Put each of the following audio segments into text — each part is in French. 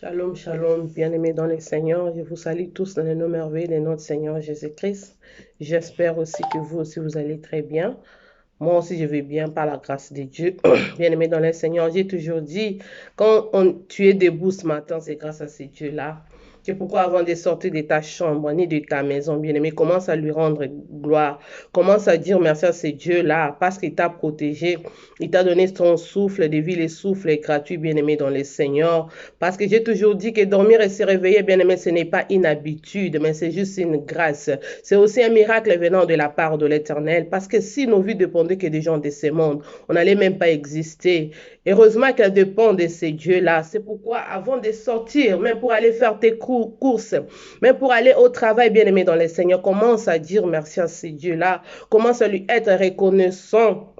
Shalom, shalom, bien-aimés dans le Seigneur. Je vous salue tous dans le nom merveilleux de notre Seigneur Jésus-Christ. J'espère aussi que vous aussi, vous allez très bien. Moi aussi, je vais bien par la grâce de Dieu. Bien-aimés dans le Seigneur, j'ai toujours dit, tu es debout ce matin, c'est grâce à ce Dieu-là. C'est pourquoi avant de sortir de ta chambre, ni de ta maison, bien-aimé, commence à lui rendre gloire. Commence à dire merci à ce Dieu-là parce qu'il t'a protégé. Il t'a donné son souffle de vie. Le souffle est gratuit, bien-aimé, dans le Seigneur. Parce que j'ai toujours dit que dormir et se réveiller, bien-aimé, ce n'est pas une habitude, mais c'est juste une grâce. C'est aussi un miracle venant de la part de l'Éternel. Parce que si nos vies dépendaient que des gens de ce monde, on n'allait même pas exister. Heureusement qu'elle dépend de ces dieux-là. C'est pourquoi avant de sortir, même pour aller faire tes courses, même pour aller au travail, bien-aimé dans le Seigneur, commence à dire merci à ces dieux-là. Commence à lui être reconnaissant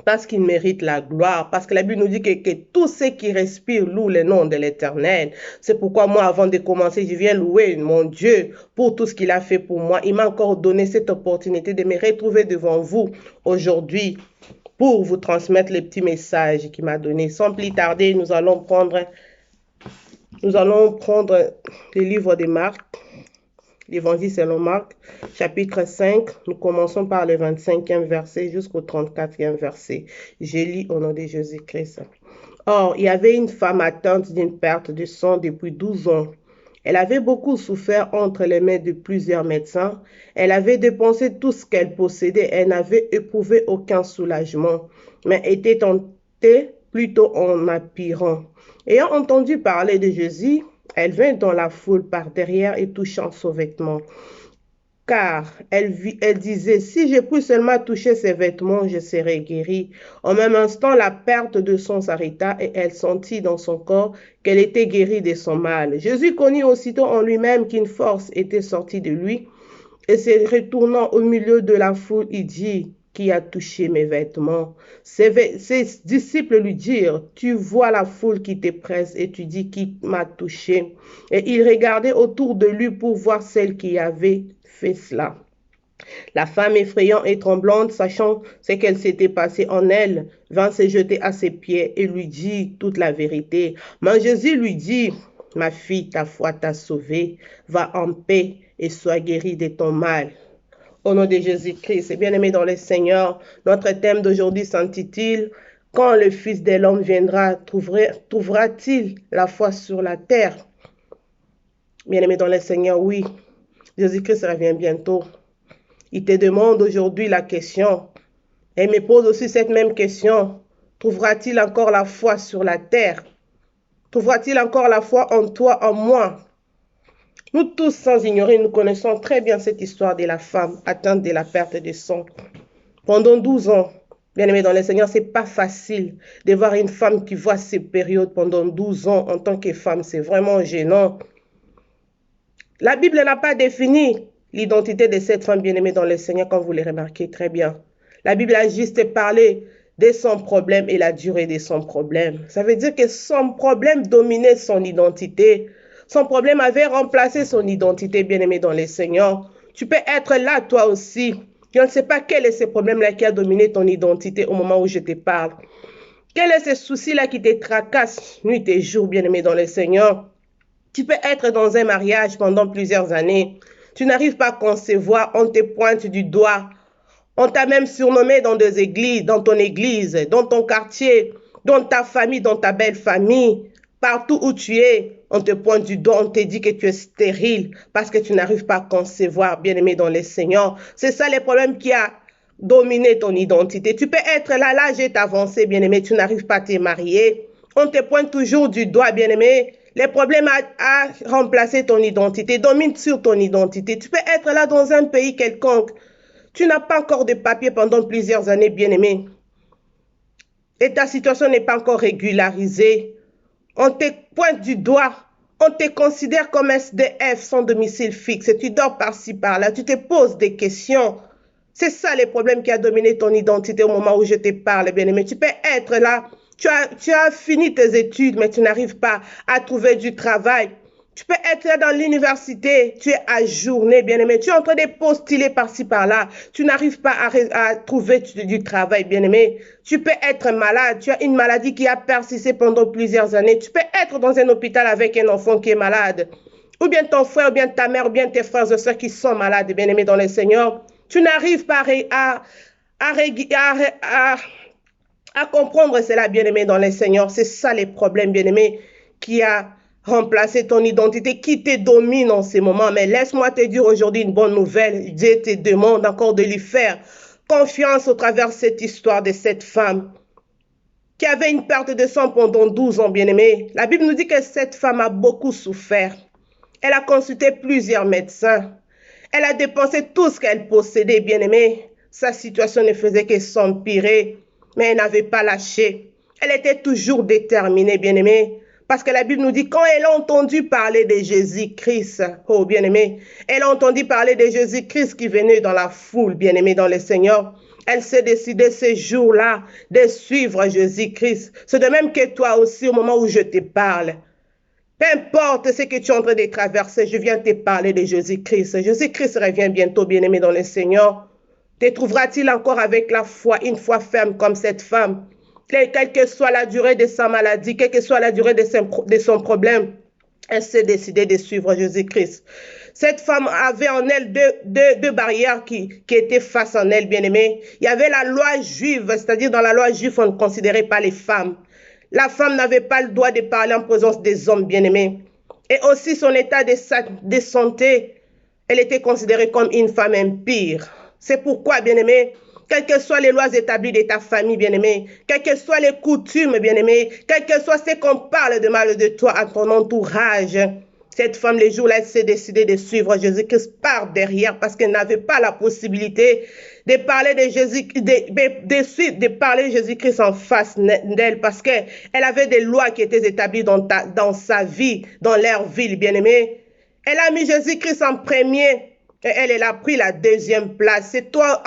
parce qu'il mérite la gloire, parce que la Bible nous dit que tous ceux qui respirent louent le nom de l'Éternel. C'est pourquoi moi, avant de commencer, je viens louer mon Dieu pour tout ce qu'il a fait pour moi. Il m'a encore donné cette opportunité de me retrouver devant vous aujourd'hui pour vous transmettre les petits messages qu'il m'a donnés. Sans plus tarder, nous allons prendre le livre de Marc, l'Évangile selon Marc, chapitre 5. Nous commençons par le 25e verset jusqu'au 34e verset. Je lis au nom de Jésus-Christ. Or, il y avait une femme atteinte d'une perte de sang depuis 12 ans. Elle avait beaucoup souffert entre les mains de plusieurs médecins. Elle avait dépensé tout ce qu'elle possédait. Elle n'avait éprouvé aucun soulagement, mais était tentée plutôt en appirant. Ayant entendu parler de Jésus, elle vint dans la foule par derrière et touchant son vêtement. Car elle disait, si je puis seulement toucher ses vêtements, je serai guérie. En même instant, la perte de sang s'arrêta et elle sentit dans son corps qu'elle était guérie de son mal. Jésus connut aussitôt en lui-même qu'une force était sortie de lui et se retournant au milieu de la foule, il dit, qui a touché mes vêtements? Ses disciples lui dirent, tu vois la foule qui te presse et tu dis qui m'a touché. Et il regardait autour de lui pour voir celle qui avait fait cela. La femme effrayante et tremblante, sachant ce qu'elle s'était passé en elle, vint se jeter à ses pieds et lui dit toute la vérité. Mais Jésus lui dit, ma fille, ta foi t'a sauvée, va en paix et sois guérie de ton mal. Au nom de Jésus-Christ, et bien-aimé dans le Seigneur, notre thème d'aujourd'hui s'intitule « Quand le Fils de l'homme viendra, trouvera-t-il la foi sur la terre ?» Bien-aimé dans le Seigneur, oui, Jésus-Christ revient bientôt. Il te demande aujourd'hui la question, et il me pose aussi cette même question. Trouvera-t-il encore la foi sur la terre? Trouvera-t-il encore la foi en toi, en moi? Nous tous, sans ignorer, nous connaissons très bien cette histoire de la femme atteinte de la perte de sang. Pendant 12 ans, bien-aimé dans le Seigneur, ce n'est pas facile de voir une femme qui voit ces périodes pendant 12 ans en tant que femme. C'est vraiment gênant. La Bible n'a pas défini l'identité de cette femme bien-aimée dans le Seigneur, comme vous le remarquez très bien. La Bible a juste parlé de son problème et la durée de son problème. Ça veut dire que son problème dominait son identité. Son problème avait remplacé son identité, bien-aimée dans le Seigneur. Tu peux être là, toi aussi. Je ne sais pas quel est ce problème-là qui a dominé ton identité au moment où je te parle. Quel est ce souci-là qui te tracasse nuit et jour, bien-aimé dans le Seigneur? Tu peux être dans un mariage pendant plusieurs années. Tu n'arrives pas à concevoir, on te pointe du doigt. On t'a même surnommé dans des églises, dans ton église, dans ton quartier, dans ta famille, dans ta belle famille. Partout où tu es, on te pointe du doigt, on te dit que tu es stérile parce que tu n'arrives pas à concevoir, bien-aimé dans le Seigneur. C'est ça le problème qui a dominé ton identité. Tu peux être là, l'âge est avancé, bien-aimé, tu n'arrives pas à te marier. On te pointe toujours du doigt, bien-aimé. Les problèmes à remplacer ton identité, dominent sur ton identité. Tu peux être là dans un pays quelconque. Tu n'as pas encore de papier pendant plusieurs années, bien-aimé. Et ta situation n'est pas encore régularisée. On te pointe du doigt. On te considère comme SDF sans domicile fixe. Et tu dors par-ci, par-là. Tu te poses des questions. C'est ça le problème qui a dominé ton identité au moment où je te parle, bien-aimé. Tu peux être là. Tu as fini tes études, mais tu n'arrives pas à trouver du travail. Tu peux être dans l'université, tu es ajourné, bien-aimé. Tu es en train de postuler par-ci, par-là. Tu n'arrives pas à trouver du travail, bien-aimé. Tu peux être malade. Tu as une maladie qui a persisté pendant plusieurs années. Tu peux être dans un hôpital avec un enfant qui est malade. Ou bien ton frère, ou bien ta mère, ou bien tes frères et sœurs qui sont malades, bien-aimés dans le Seigneur. Tu n'arrives pas à comprendre cela, bien-aimé dans le Seigneur. C'est ça les problèmes, bien-aimé, qui a remplacé ton identité, qui te domine en ce moment. Mais laisse-moi te dire aujourd'hui une bonne nouvelle. Dieu te demande encore de lui faire confiance au travers de cette histoire de cette femme qui avait une perte de sang pendant 12 ans, bien-aimé. La Bible nous dit que cette femme a beaucoup souffert. Elle a consulté plusieurs médecins. Elle a dépensé tout ce qu'elle possédait, bien-aimé. Sa situation ne faisait que s'empirer, mais elle n'avait pas lâché. Elle était toujours déterminée, bien-aimé. Parce que la Bible nous dit, quand elle a entendu parler de Jésus-Christ, oh bien-aimé, elle a entendu parler de Jésus-Christ qui venait dans la foule, bien-aimé, dans le Seigneur. Elle s'est décidée ce jour-là de suivre Jésus-Christ. C'est de même que toi aussi, au moment où je te parle. Peu importe ce que tu es en train de traverser, je viens te parler de Jésus-Christ. Jésus-Christ revient bientôt, bien-aimé, dans le Seigneur. Te trouvera-t-il encore avec la foi, une foi ferme comme cette femme? Quelle que soit la durée de sa maladie, quelle que soit la durée de son problème, elle s'est décidée de suivre Jésus-Christ. Cette femme avait en elle deux barrières qui étaient face en elle, bien-aimée. Il y avait la loi juive, c'est-à-dire dans la loi juive, on ne considérait pas les femmes. La femme n'avait pas le droit de parler en présence des hommes, bien-aimés. Et aussi son état de santé, elle était considérée comme une femme impure. C'est pourquoi, bien-aimé, quelles que soient les lois établies de ta famille, bien-aimé, quelles que soient les coutumes, bien-aimé, quel que soit ce qu'on parle de mal de toi à ton entourage, cette femme, les jours-là, elle s'est décidée de suivre Jésus-Christ par derrière parce qu'elle n'avait pas la possibilité de parler de Jésus, de parler de Jésus-Christ en face d'elle parce qu'elle avait des lois qui étaient établies dans sa vie, dans leur ville, bien-aimé. Elle a mis Jésus-Christ en premier. Et elle a pris la deuxième place. C'est toi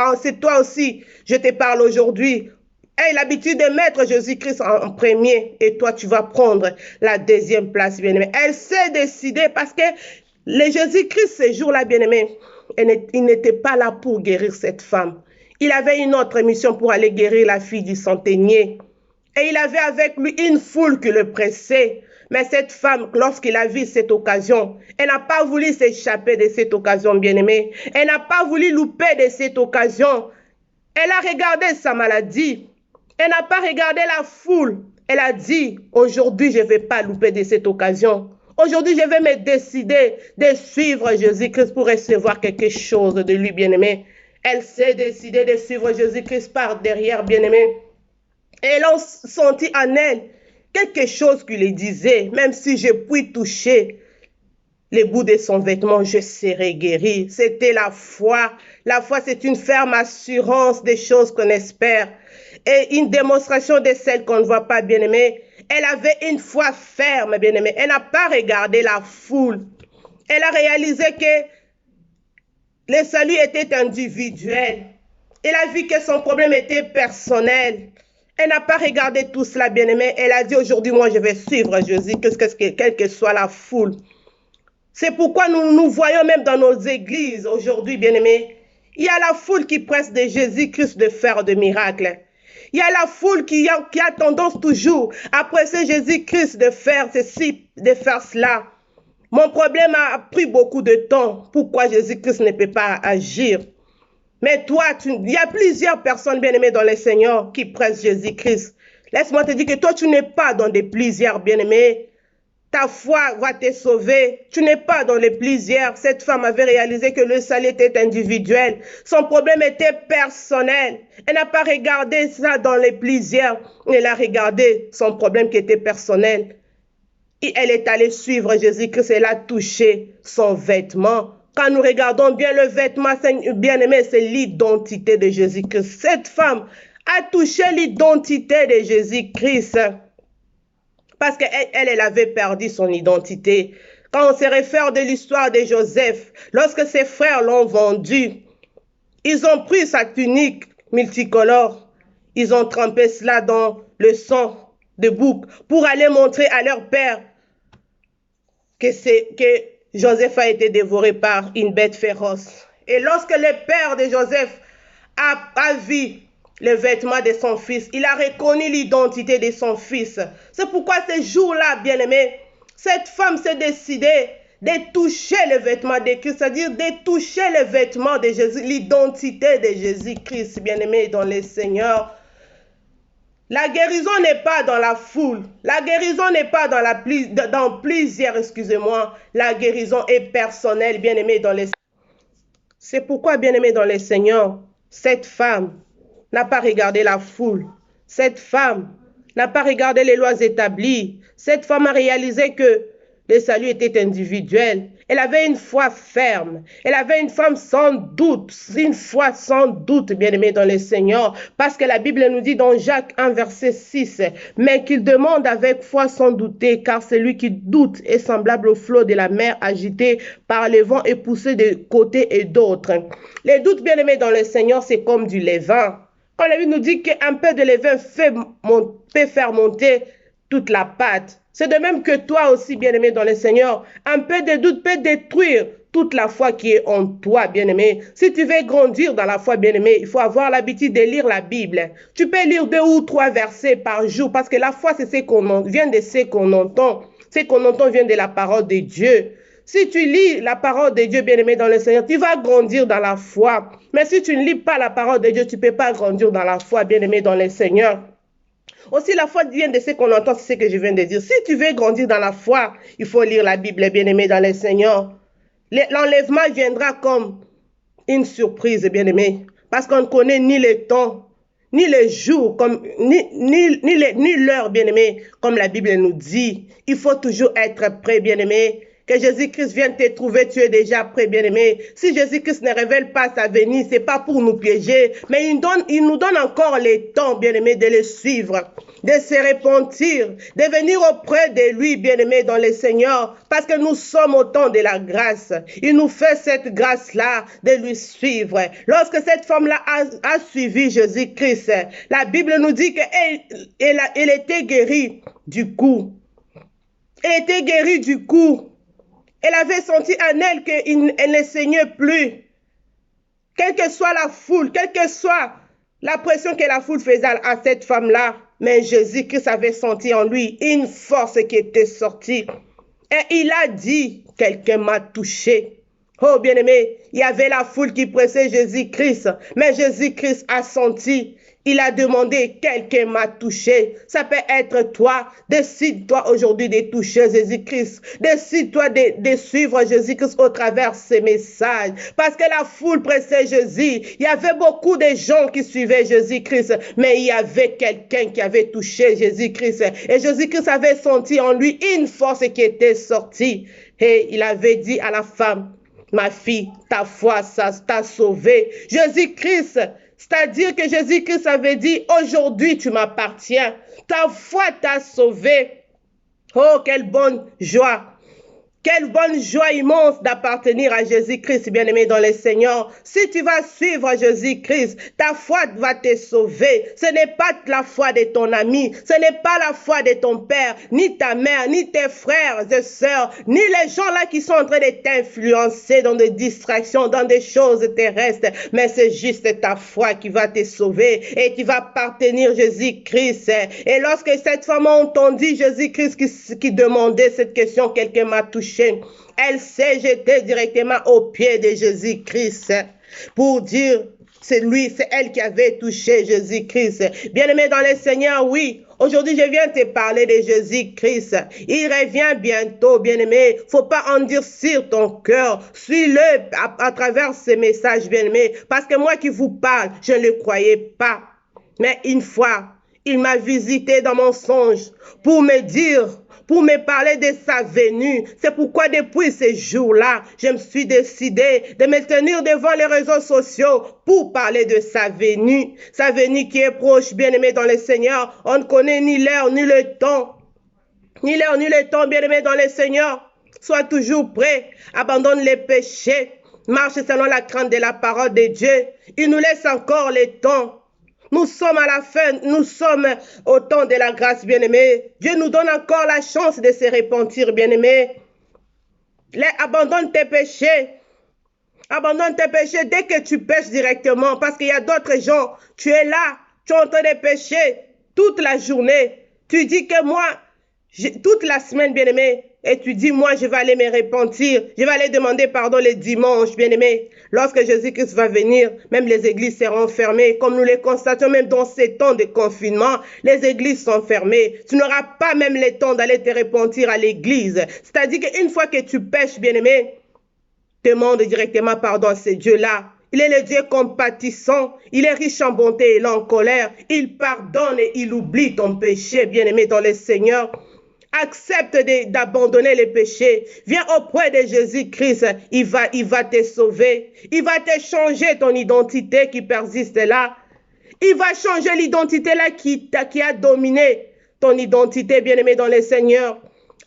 aussi, je te parle aujourd'hui. Elle a l'habitude de mettre Jésus-Christ en premier et toi, tu vas prendre la deuxième place, bien-aimé. Elle s'est décidée parce que le Jésus-Christ, ce jour-là, bien-aimé, il n'était pas là pour guérir cette femme. Il avait une autre mission pour aller guérir la fille du centenier. Et il avait avec lui une foule qui le pressait. Mais cette femme, lorsqu'elle a vu cette occasion, elle n'a pas voulu s'échapper de cette occasion, bien-aimée. Elle n'a pas voulu louper de cette occasion. Elle a regardé sa maladie. Elle n'a pas regardé la foule. Elle a dit, aujourd'hui, je ne vais pas louper de cette occasion. Aujourd'hui, je vais me décider de suivre Jésus-Christ pour recevoir quelque chose de lui, bien-aimé. Elle s'est décidée de suivre Jésus-Christ par derrière, bien-aimé. Et elle a senti en elle quelque chose qui lui disait, même si je puis toucher les bouts de son vêtement, je serai guéri. C'était la foi. La foi, c'est une ferme assurance des choses qu'on espère et une démonstration de celles qu'on ne voit pas, bien-aimé. Elle avait une foi ferme, bien-aimé. Elle n'a pas regardé la foule. Elle a réalisé que le salut était individuel. Elle a vu que son problème était personnel. Elle n'a pas regardé tout cela, bien-aimé. Elle a dit, aujourd'hui, moi, je vais suivre Jésus, quelle que soit la foule. C'est pourquoi nous voyons même dans nos églises aujourd'hui, bien-aimés, il y a la foule qui presse de Jésus-Christ de faire des miracles. Il y a la foule qui a tendance toujours à presser Jésus-Christ de faire ceci, de faire cela. Mon problème a pris beaucoup de temps. Pourquoi Jésus-Christ ne peut pas agir? Mais toi, il y a plusieurs personnes bien-aimées dans le Seigneur qui pressent Jésus-Christ. Laisse-moi te dire que toi, tu n'es pas dans des plusieurs bien-aimés. Ta foi va te sauver. Tu n'es pas dans les plusieurs. Cette femme avait réalisé que le salut était individuel. Son problème était personnel. Elle n'a pas regardé ça dans les plusieurs. Elle a regardé son problème qui était personnel. Et elle est allée suivre Jésus-Christ. Elle a touché son vêtement. Quand nous regardons bien le vêtement, bien-aimé, c'est l'identité de Jésus-Christ. Cette femme a touché l'identité de Jésus-Christ parce qu'elle avait perdu son identité. Quand on se réfère de l'histoire de Joseph, lorsque ses frères l'ont vendu, ils ont pris sa tunique multicolore, ils ont trempé cela dans le sang de bouc pour aller montrer à leur père que Joseph a été dévoré par une bête féroce. Et lorsque le père de Joseph a vu les vêtements de son fils, il a reconnu l'identité de son fils. C'est pourquoi ce jour-là, bien-aimé, cette femme s'est décidée de toucher le vêtement de Christ, c'est-à-dire de toucher le vêtement de Jésus, l'identité de Jésus-Christ, bien-aimé dans le Seigneur. La guérison n'est pas dans la foule. La guérison n'est pas dans plusieurs, excusez-moi. La guérison est personnelle, bien-aimé dans les... C'est pourquoi, bien-aimé dans le Seigneur, cette femme n'a pas regardé la foule. Cette femme n'a pas regardé les lois établies. Cette femme a réalisé que le salut était individuel. Elle avait une foi ferme. Elle avait une foi sans doute, bien-aimée dans le Seigneur. Parce que la Bible nous dit dans Jacques 1, verset 6, mais qu'il demande avec foi sans douter, car celui qui doute est semblable au flot de la mer agité par les vents et poussé de côté et d'autre. Les doutes, bien-aimés dans le Seigneur, c'est comme du levain. Quand la Bible nous dit qu'un peu de levain peut faire monter toute la pâte. C'est de même que toi aussi, bien-aimé dans le Seigneur, un peu de doute peut détruire toute la foi qui est en toi, bien-aimé. Si tu veux grandir dans la foi, bien-aimé, il faut avoir l'habitude de lire la Bible. Tu peux lire 2 ou 3 versets par jour parce que la foi, c'est ce qu'on vient de ce qu'on entend. Ce qu'on entend vient de la parole de Dieu. Si tu lis la parole de Dieu, bien-aimé dans le Seigneur, tu vas grandir dans la foi. Mais si tu ne lis pas la parole de Dieu, tu ne peux pas grandir dans la foi, bien-aimé dans le Seigneur. Aussi, la foi vient de ce qu'on entend, c'est ce que je viens de dire. Si tu veux grandir dans la foi, il faut lire la Bible, bien-aimé dans le Seigneur. L'enlèvement viendra comme une surprise, bien-aimé, parce qu'on ne connaît ni le temps, ni le jour, ni l'heure, bien-aimé, comme la Bible nous dit. Il faut toujours être prêt, bien-aimé. Que Jésus-Christ vienne te trouver, tu es déjà prêt, bien-aimé. Si Jésus-Christ ne révèle pas sa venue, ce n'est pas pour nous piéger, mais il nous donne encore le temps, bien-aimé, de le suivre, de se repentir, de venir auprès de lui, bien-aimé, dans le Seigneur, parce que nous sommes au temps de la grâce. Il nous fait cette grâce-là de lui suivre. Lorsque cette femme-là a suivi Jésus-Christ, la Bible nous dit qu'elle était guérie du coup. Elle était guérie du coup. Elle avait senti en elle qu'elle ne saignait plus. Quelle que soit la foule, quelle que soit la pression que la foule faisait à cette femme-là, mais Jésus-Christ avait senti en lui une force qui était sortie. Et il a dit, quelqu'un m'a touché. Oh bien-aimé, il y avait la foule qui pressait Jésus-Christ, mais Jésus-Christ a senti. Il a demandé, quelqu'un m'a touché. Ça peut être toi. Décide-toi aujourd'hui de toucher Jésus-Christ. Décide-toi de suivre Jésus-Christ au travers de ces messages. Parce que la foule pressait Jésus. Il y avait beaucoup de gens qui suivaient Jésus-Christ. Mais il y avait quelqu'un qui avait touché Jésus-Christ. Et Jésus-Christ avait senti en lui une force qui était sortie. Et il avait dit à la femme, ma fille, ta foi, ça t'a sauvée. Jésus-Christ, c'est-à-dire que Jésus-Christ avait dit, aujourd'hui tu m'appartiens. Ta foi t'a sauvé. Oh, quelle bonne joie. Quelle bonne joie immense d'appartenir à Jésus-Christ, bien-aimé dans le Seigneur. Si tu vas suivre Jésus-Christ, ta foi va te sauver. Ce n'est pas la foi de ton ami, ce n'est pas la foi de ton père, ni ta mère, ni tes frères et sœurs, ni les gens là qui sont en train de t'influencer dans des distractions, dans des choses terrestres. Mais c'est juste ta foi qui va te sauver et qui va appartenir à Jésus-Christ. Et lorsque cette femme a entendu Jésus-Christ qui demandait cette question, quelqu'un m'a touché. Elle s'est jetée directement aux pieds de Jésus-Christ pour dire, c'est lui, c'est elle qui avait touché Jésus-Christ. Bien-aimé dans le Seigneur, oui, aujourd'hui je viens te parler de Jésus-Christ. Il revient bientôt, bien-aimé. Faut pas endurcir ton cœur. Suis-le à travers ces messages, bien-aimé. Parce que moi qui vous parle, je ne le croyais pas. Mais une fois, il m'a visité dans mon songe pour me dire, pour me parler de sa venue. C'est pourquoi depuis ce jour-là, je me suis décidé de me tenir devant les réseaux sociaux pour parler de sa venue. Sa venue qui est proche, bien-aimé dans le Seigneur. On ne connaît ni l'heure, ni le temps. Ni l'heure, ni le temps, bien-aimé dans le Seigneur. Sois toujours prêt. Abandonne les péchés. Marche selon la crainte de la parole de Dieu. Il nous laisse encore le temps. Nous sommes à la fin, nous sommes au temps de la grâce, bien-aimé. Dieu nous donne encore la chance de se repentir, bien-aimé. Abandonne tes péchés. Abandonne tes péchés dès que tu pêches directement. Parce qu'il y a d'autres gens. Tu es là. Tu es en train de pécher toute la journée. Tu dis que moi, toute la semaine, bien-aimé, et tu dis, moi, je vais aller me repentir. Je vais aller demander pardon les dimanches, bien-aimé. Lorsque Jésus-Christ va venir, même les églises seront fermées. Comme nous les constatons, même dans ces temps de confinement, les églises sont fermées. Tu n'auras pas même le temps d'aller te repentir à l'église. C'est-à-dire qu'une fois que tu pêches, bien-aimé, demande directement pardon à ce Dieu-là. Il est le Dieu compatissant. Il est riche en bonté et en colère. Il pardonne et il oublie ton péché, bien-aimé dans le Seigneur. Accepte d'abandonner les péchés. Viens auprès de Jésus-Christ. Il va te sauver. Il va te changer ton identité qui persiste là. Il va changer l'identité là qui a dominé ton identité, bien-aimé dans le Seigneur.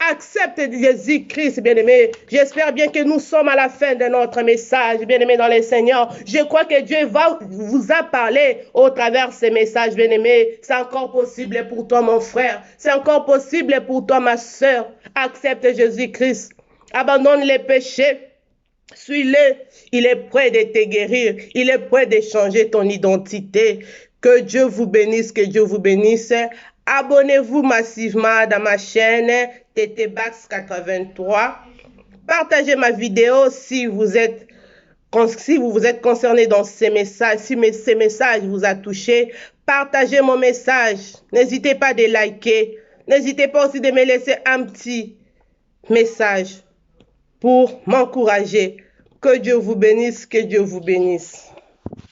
Accepte Jésus-Christ, bien-aimé. J'espère bien que nous sommes à la fin de notre message, bien-aimé dans le Seigneur. Je crois que Dieu vous a parlé au travers de ces messages, bien-aimé. C'est encore possible pour toi, mon frère. C'est encore possible pour toi, ma soeur. Accepte Jésus-Christ. Abandonne les péchés. Suis-le. Il est prêt de te guérir. Il est prêt de changer ton identité. Que Dieu vous bénisse, que Dieu vous bénisse. Abonnez-vous massivement dans ma chaîne TTBax 83. Partagez ma vidéo si vous êtes concerné dans ces messages, si ces messages vous a touché. Partagez mon message. N'hésitez pas de liker. N'hésitez pas aussi de me laisser un petit message pour m'encourager. Que Dieu vous bénisse, que Dieu vous bénisse.